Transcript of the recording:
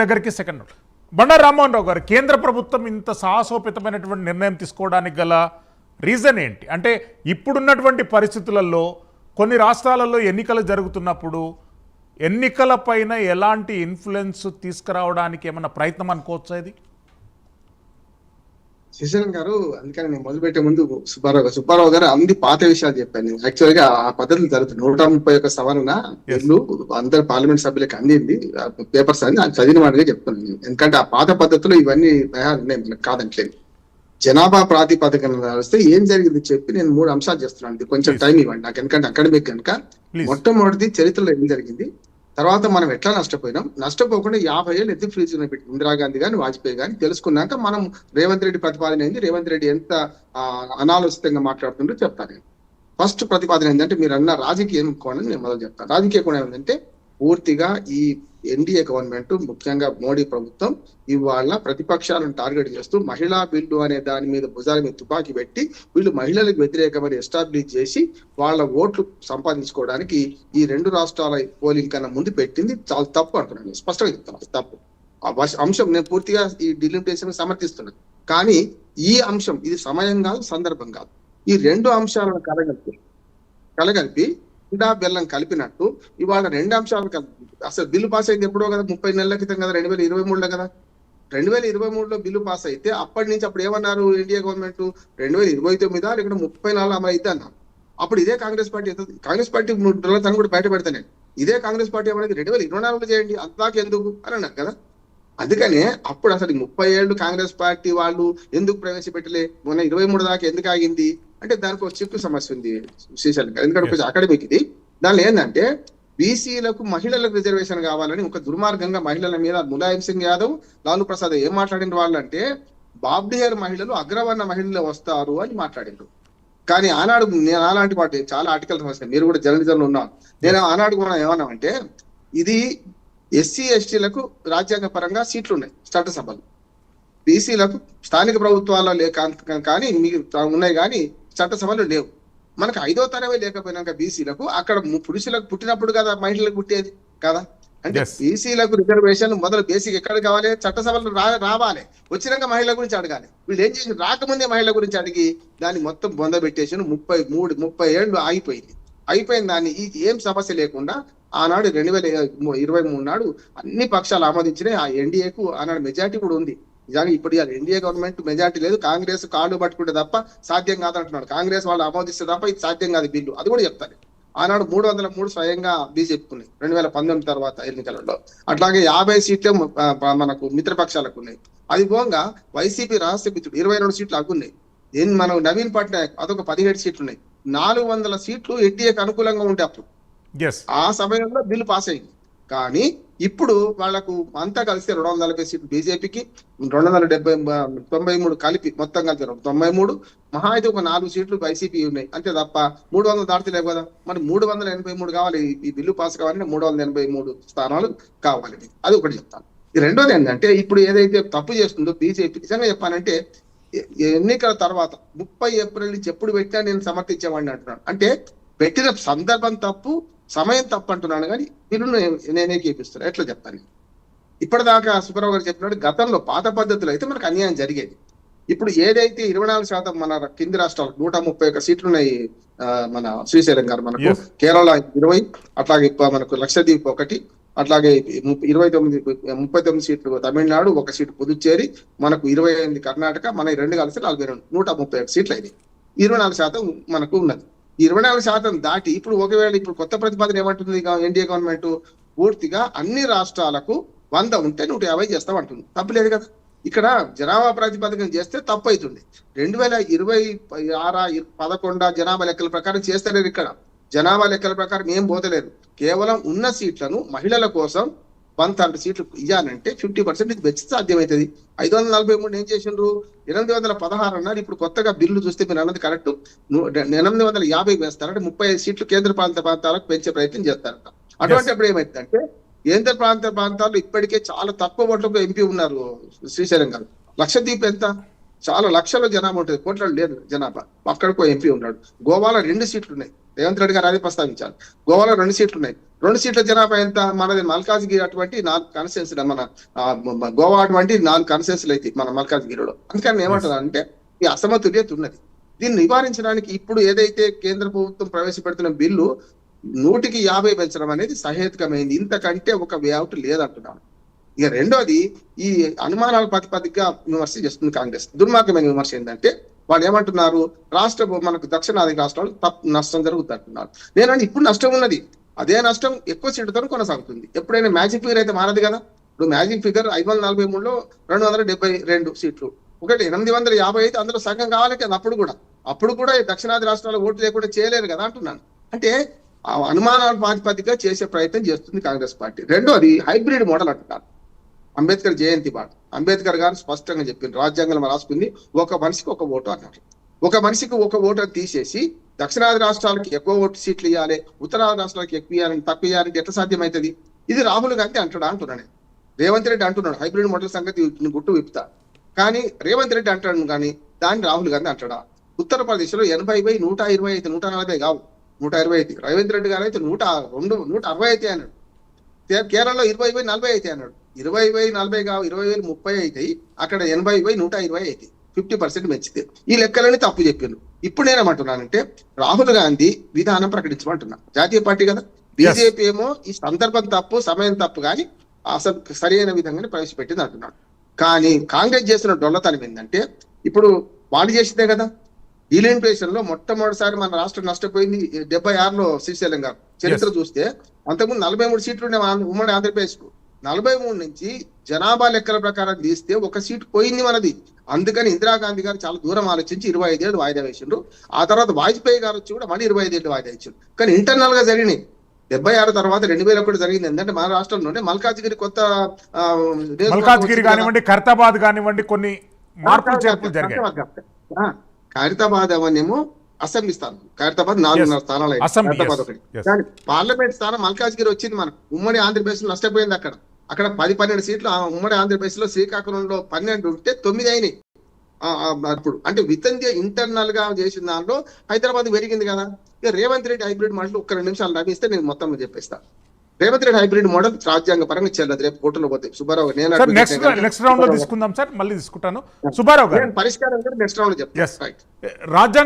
దగ్గరికి సెకండ్ బండారు రామ్మోహన్ రావు గారు, కేంద్ర ప్రభుత్వం ఇంత సాహసోపేతమైనటువంటి నిర్ణయం తీసుకోవడానికి గల రీజన్ ఏంటి? అంటే ఇప్పుడున్నటువంటి పరిస్థితులలో కొన్ని రాష్ట్రాలలో ఎన్నికలు జరుగుతున్నప్పుడు ఎన్నికల పైన ఎలాంటి ఇన్ఫ్లుయెన్స్ తీసుకురావడానికి ఏమైనా ప్రయత్నం అనుకోవచ్చా? శ్రీశైలం గారు, అందుకని నేను మొదలుపెట్టే ముందు సుబ్బారావు గారు అన్ని పాత విషయాలు చెప్పాను. యాక్చువల్ గా ఆ పద్ధతులు జరుగుతుంది. 131 సవరణ బిల్లు అందరు పార్లమెంట్ సభ్యులకు అందింది, పేపర్స్ అని చదివిన వాడిగా చెప్తున్నాను. ఎందుకంటే ఆ పాత పద్ధతిలో ఇవన్నీ ఉన్నాయి, కాదంటలేదు. జనాభా ప్రాతిపదికన వస్తే ఏం జరిగింది చెప్పి నేను 3 అంశాలు చేస్తున్నాను. కొంచెం టైం ఇవ్వండి నాకు, ఎందుకంటే అకాడమిక్ కనుక. మొట్టమొదటిది చరిత్రలో ఏం జరిగింది, తర్వాత మనం ఎట్లా నష్టపోయినాం, నష్టపోకుండా 50 ఏళ్ళు ఎందుకు ఫ్రీజ్ పెట్టి ఇందిరాగాంధీ గాని వాజ్పేయి గాని తెలుసుకున్నాక మనం రేవంత్ రెడ్డి ప్రతిపాదన అయింది. రేవంత్ రెడ్డి ఎంత అనాలోచితంగా మాట్లాడుతుందో చెప్తాను. ఫస్ట్ ప్రతిపాదన ఏంటంటే, మీరు అన్న రాజకీయ కోణం నేను మొదలు చెప్తాను. రాజకీయ కోణం ఏంటంటే, పూర్తిగా ఈ ఎన్డీఏ గవర్నమెంట్, ముఖ్యంగా మోడీ ప్రభుత్వం ఇవాళ ప్రతిపక్షాలను టార్గెట్ చేస్తూ మహిళా బిల్లు అనే దాని మీద భుజాల మీద తుపాకీ పెట్టి వీళ్ళు మహిళలకు వ్యతిరేకమని ఎస్టాబ్లిష్ చేసి వాళ్ళ ఓట్లు సంపాదించుకోవడానికి ఈ 2 రాష్ట్రాల పోలింగ్ కన్నా ముందు పెట్టింది చాలా తప్పు అంటున్నాను. స్పష్టంగా చెప్తాను, తప్పు. అంశం నేను పూర్తిగా ఈ డిలిమిటేషన్ సమర్థిస్తున్నాను. కానీ ఈ అంశం ఇది సమయం కాదు, సందర్భం కాదు. ఈ 2 అంశాలను కలగలిపి బెల్లం కలిపినట్టు ఇవాళ 2 అంశాలు అసలు బిల్లు పాస్ అయింది ఎప్పుడో కదా, 30 నెలల క్రితం కదా, 2023లో కదా. 2023లో బిల్లు పాస్ అయితే అప్పటి నుంచి అప్పుడు ఏమన్నారు ఇండియా గవర్నమెంట్, 2029 లేకపోతే 34 అమలు అయితే అన్నారు. అప్పుడు ఇదే కాంగ్రెస్ పార్టీ తను కూడా బయట పెడతానే, ఇదే కాంగ్రెస్ పార్టీ ఏమనేది 2024లో చేయండి, అంతదాకా ఎందుకు అని అన్నారు కదా. అందుకనే అప్పుడు అసలు 30 ఏళ్ళు కాంగ్రెస్ పార్టీ వాళ్ళు ఎందుకు ప్రవేశపెట్టలే, మొన్న 23 దాకా ఎందుకు ఆగింది అంటే దానికి ఒక చిక్కు సమస్య ఉంది శ్రీశైలం గారు. ఎందుకంటే కొంచెం అకాడమిక్ ఇది. దానిలో ఏంటంటే, బీసీలకు మహిళలకు రిజర్వేషన్ కావాలని ఒక దుర్మార్గంగా మహిళల మీద ములాయం సింగ్ యాదవ్, లాలూ ప్రసాద్ ఏం మాట్లాడిన వాళ్ళంటే, బాబ్డిహర్ మహిళలు అగ్రవర్ణ మహిళలు వస్తారు అని మాట్లాడిండ్రు. కానీ ఆనాడు నేను అలాంటి వాటి చాలా ఆర్టికల్స్ రాశాను, మీరు కూడా జర్నలిజంలో ఉన్నాను. నేను ఆనాడు కూడా ఏమన్నామంటే, ఇది ఎస్సీ ఎస్టీలకు రాజ్యాంగ పరంగా సీట్లు ఉన్నాయి చట్టసభలు, బీసీలకు స్థానిక ప్రభుత్వాల్లో కానీ ఉన్నాయి కానీ చట్టసభలు లేవు. మనకు 5వ తరగతి లేకపోయినాక బీసీలకు అక్కడ పురుషులకు పుట్టినప్పుడు కదా మహిళలకు పుట్టేది కదా. అంటే బీసీలకు రిజర్వేషన్ మొదలు బేసిక్ ఎక్కడ కావాలి, చట్టసభలు రావాలి, వచ్చినాక మహిళల గురించి అడగాలి. వీళ్ళు ఏం చేసి రాకముందే మహిళల గురించి అడిగి దాన్ని మొత్తం బొందబెట్టేసి 30 ఏళ్ళు అయిపోయిన దాన్ని ఏం సమస్య లేకుండా ఆనాడు 2023 నాడు అన్ని పక్షాలు ఆమోదించినాయి. ఆ ఎన్డీఏకు ఆనాడు మెజార్టీ కూడా ఉంది. నిజానికి ఇప్పుడు ఎన్డీఏ గవర్నమెంట్ మెజార్టీ లేదు, కాంగ్రెస్ కాళ్ళు పట్టుకుంటే తప్ప సాధ్యం కాదంటున్నాడు. కాంగ్రెస్ వాళ్ళు ఆమోదిస్తే తప్ప ఇది సాధ్యం కాదు బిల్లు, అది కూడా చెప్తారు. ఆనాడు 303 స్వయంగా బీజేపీకి ఉన్నాయి 2019 తర్వాత ఎన్నికలలో. అట్లాగే 50 సీట్లు మనకు మిత్రపక్షాలకు ఉన్నాయి. అది పోగా వైసీపీ రహస్య మిత్రుడు 22 సీట్లు అగ్గున్నాయి. మనం నవీన్ పట్నాయక్ అదొక 17 సీట్లు ఉన్నాయి. 400 సీట్లు ఎన్డీఏకి అనుకూలంగా ఉండే అప్పుడు ఆ సమయంలో బిల్లు పాస్ అయింది. కానీ ఇప్పుడు వాళ్లకు అంతా కలిసి 240 సీట్లు బీజేపీకి, 293 కలిపి మొత్తం కలిపి 93, మహా అయితే ఒక 4 సీట్లు వైసీపీ ఉన్నాయి అంతే తప్ప 300 దాటలేవు కదా. మరి 383 కావాలి, ఈ బిల్లు పాస్ కావాలంటే 383 స్థానాలు కావాలి. అది ఒకటి చెప్తాను. ఈ రెండోది ఏంటంటే, ఇప్పుడు ఏదైతే తప్పు చేస్తుందో బీజేపీ, నిజంగా చెప్పానంటే ఎన్నికల తర్వాత 30 ఏప్రిల్ నుంచి ఎప్పుడు పెట్టినా నేను సమర్థించేవాడిని అంటున్నాను. అంటే పెట్టిన సందర్భం తప్పు, సమయం తప్పు అంటున్నాను, కానీ బిల్లును నేనే కేపిస్తాను. ఎట్లా చెప్తాను, ఇప్పటిదాకా సుబ్బారావు గారు చెప్పినట్టు గతంలో పాత పద్ధతులు అయితే మనకు అన్యాయం జరిగేది. ఇప్పుడు ఏదైతే 24% మన కింది రాష్ట్రాలు 131 సీట్లు ఉన్నాయి. మన శ్రీశైలం గారు, మనకు కేరళ 20, అట్లాగే మనకు లక్షద్వీప్ 1, అట్లాగే 39 సీట్లు తమిళనాడు, 1 సీటు పుదుచ్చేరి, మనకు 28 కర్ణాటక, మన 2 కలిసి 42, 131 సీట్లు అయింది. 24% మనకు ఉన్నది. 24% దాటి ఇప్పుడు ఒకవేళ ఇప్పుడు కొత్త ప్రతిపాదన ఏమంటుంది ఎన్డీఏ గవర్నమెంట్, పూర్తిగా అన్ని రాష్ట్రాలకు 100 ఉంటే 150 చేస్తామంటుంది. తప్పులేదు కదా. ఇక్కడ జనాభా ప్రాతిపదికన చేస్తే తప్పు అవుతుంది. 2026-11 జనాభా లెక్కల ప్రకారం చేస్తలేరు. ఇక్కడ జనాభా లెక్కల ప్రకారం ఏం పోతలేరు. కేవలం ఉన్న సీట్లను మహిళల కోసం 130 సీట్లు ఇవ్వాలంటే 50% ఇది వెచ్చి సాధ్యమవుతుంది. 543 ఏం చేసిండ్రు, 816 అన్నారు. ఇప్పుడు కొత్తగా బిల్లు చూస్తే మీరు అన్నది కరెక్ట్, 850 వేస్తారంటే 35 సీట్లు కేంద్ర ప్రాంతాలకు పెంచే ప్రయత్నం చేస్తారట. అటువంటి అప్పుడు ఏమైందంటే, కేంద్ర ప్రాంతాల్లో ఇప్పటికే చాలా తక్కువ ఓట్లకు ఎంపీ ఉన్నారు శ్రీశైలం గారు. లక్షద్వీప్ ఎంత, చాలా లక్షల జనాభా ఉంటుంది, కోట్ల లేదు జనాభా. అక్కడికో ఎంపీ ఉన్నాడు. గోవాలో 2 సీట్లు ఉన్నాయి. రేవంత్ రెడ్డి గారు అదే ప్రస్తావించారు. గోవాలో 2 సీట్లు ఉన్నాయి. 2 సీట్ల జనాభా ఎంత మనది మల్కాజ్గిరి అటువంటి 4 కాన్స్టిట్యూన్సీ మన గోవా అటువంటి 4 కాన్స్టిట్యూన్సీలు అయితే మన మల్కాజ్గిరిలో. అందుకని ఏమంటారు అంటే ఈ అసమతుల్యత ఉన్నది. దీన్ని నివారించడానికి ఇప్పుడు ఏదైతే కేంద్ర ప్రభుత్వం ప్రవేశపెడుతున్న బిల్లు 100కి 50 పెంచడం అనేది సహేతుకమైంది. ఇంతకంటే ఒక వేఅవుట్ లేదంటున్నాను. ఇక రెండోది ఈ అనుమానాల ప్రాతిపదికగా విమర్శ చేస్తుంది కాంగ్రెస్. దుర్మార్గమైన విమర్శ ఏంటంటే వాళ్ళు ఏమంటున్నారు, మనకు దక్షిణాది రాష్ట్రాలు నష్టం జరుగుతుంది అంటున్నారు. నేనంటే ఇప్పుడు నష్టం ఉన్నది, అదే నష్టం ఎక్కువ సీట్లతో కొనసాగుతుంది. ఎప్పుడైనా మ్యాజిక్ ఫిగర్ అయితే మారదు కదా. ఇప్పుడు మ్యాజిక్ ఫిగర్ 543లో 272 సీట్లు, ఒకటి 850 అయితే అందులో సగం కావాలి కదా. అప్పుడు కూడా ఈ దక్షిణాది రాష్ట్రాల ఓట్లు లేకుండా చేయలేరు కదా అంటున్నాను. అంటే ఆ అనుమానాల ప్రాతిపదికగా చేసే ప్రయత్నం చేస్తుంది కాంగ్రెస్ పార్టీ. రెండోది హైబ్రిడ్ మోడల్ అంటున్నారు. అంబేద్కర్ జయంతి పాట అంబేద్కర్ గారు స్పష్టంగా చెప్పింది, రాజ్యాంగంలో రాసుకుంది ఒక మనిషికి ఒక ఓటు అన్నారు. ఒక మనిషికి ఒక ఓటు తీసేసి దక్షిణాది రాష్ట్రాలకి ఎక్కువ ఓటు సీట్లు ఇవ్వాలి, ఉత్తరాది రాష్ట్రాలకి ఎక్కువ ఇవ్వాలని తక్కువ ఇవ్వాలంటే ఎట్లా సాధ్యమవుతుంది? ఇది రాహుల్ గాంధీ అంటున్నాను. రేవంత్ రెడ్డి అంటున్నాడు హైబ్రిడ్ మోడల్ సంగతి గుట్టు విప్పుతా, కానీ రేవంత్ రెడ్డి అంటాడు కానీ దాన్ని రాహుల్ గాంధీ అంటాడా? ఉత్తరప్రదేశ్ లో 80/120 అయితే 140 కావు, 120 అయితే. రేవంత్ రెడ్డి గారు అయితే 160 అయితే అన్నాడు. కేరళలో 20/40 అయితే అన్నాడు. 20/40 కావు, 20/30 అవుతాయి. అక్కడ 80/120 అయితే 50% పెంచితే ఈ లెక్కలని తప్పు చెప్పాను. ఇప్పుడు నేనేమంటున్నానంటే రాహుల్ గాంధీ విధానం ప్రకటించమంటున్నా. జాతీయ పార్టీ కదా, బీజేపీ ఏమో ఈ సందర్భం తప్పు, సమయం తప్పు, కానీ అసలు సరైన విధంగానే ప్రవేశపెట్టింది అంటున్నాడు. కానీ కాంగ్రెస్ చేసిన డొల్లతనం ఏంటంటే ఇప్పుడు వాళ్ళు చేసిందే కదా. డీలిమిటేషన్ లో మొట్టమొదటిసారి మన రాష్ట్రం నష్టపోయింది 76లో శ్రీశైలం గారు. చరిత్ర చూస్తే అంతకుముందు 43 సీట్లు ఉండే ఉమ్మడి ఆంధ్రప్రదేశ్ కు. 43 నుంచి జనాభా లెక్కల ప్రకారం తీస్తే ఒక సీటు పోయింది మనది. అందుకని ఇందిరాగాంధీ గారు చాలా దూరం ఆలోచించి 25 ఏళ్ళు వాయిదా వేసిండ్రు. ఆ తర్వాత వాజ్పేయి గారు వచ్చి కూడా మళ్ళీ 25 ఏళ్ళు వాయిదా ఇచ్చారు. కానీ ఇంటర్నల్ గా జరిగినాయి. 76 తర్వాత 2001 జరిగింది. ఎందుకంటే మన రాష్ట్రంలోనే మల్కాజ్గిరి కొత్త మల్కాజ్గిరి కానివ్వండి, ఖైరతాబాద్ కానివ్వండి, కొన్ని మార్పులు చేర్పులు జరిగాయి. ఖైరతాబాద్ అవన్నేమో అసెంబ్లీ స్థానం, ఖైరతాబాద్ 4.5 స్థానాలు, ఖైరతాబాద్ ఒకటి. కానీ పార్లమెంట్ స్థానం మల్కాజ్గిరి వచ్చింది మనకు. ఉమ్మడి ఆంధ్రప్రదేశ్ లో నష్టపోయింది. అక్కడ 10-12 సీట్లు ఉమ్మడి ఆంధ్రప్రదేశ్ లో, శ్రీకాకుళంలో 12 ఉంటే 9 అయినాయి అప్పుడు. అంటే వితంధ్య ఇంటర్నల్ గా చేసిన దాంట్లో హైదరాబాద్ పెరిగింది కదా. ఇక రేవంత్ రెడ్డి హైబ్రిడ్ మోడల్ ఒక్క 2 నిమిషాలు నవ్విస్తే నేను మొత్తం చెప్పేస్తా. రేవంత్ రెడ్డి హైబ్రిడ్ మోడల్ రాజ్యాంగ పరంగా చెల్లదు. రేపు కోర్టులో పోతే సుబ్బారావు నెక్స్ట్ రౌండ్ లో తీసుకుందాం సార్, మళ్ళీ తీసుకుంటాను. సుబ్బారావు గారు పరిష్కారం నెక్స్ట్ రౌండ్ లో చెప్తాను. రాజ్యాంగ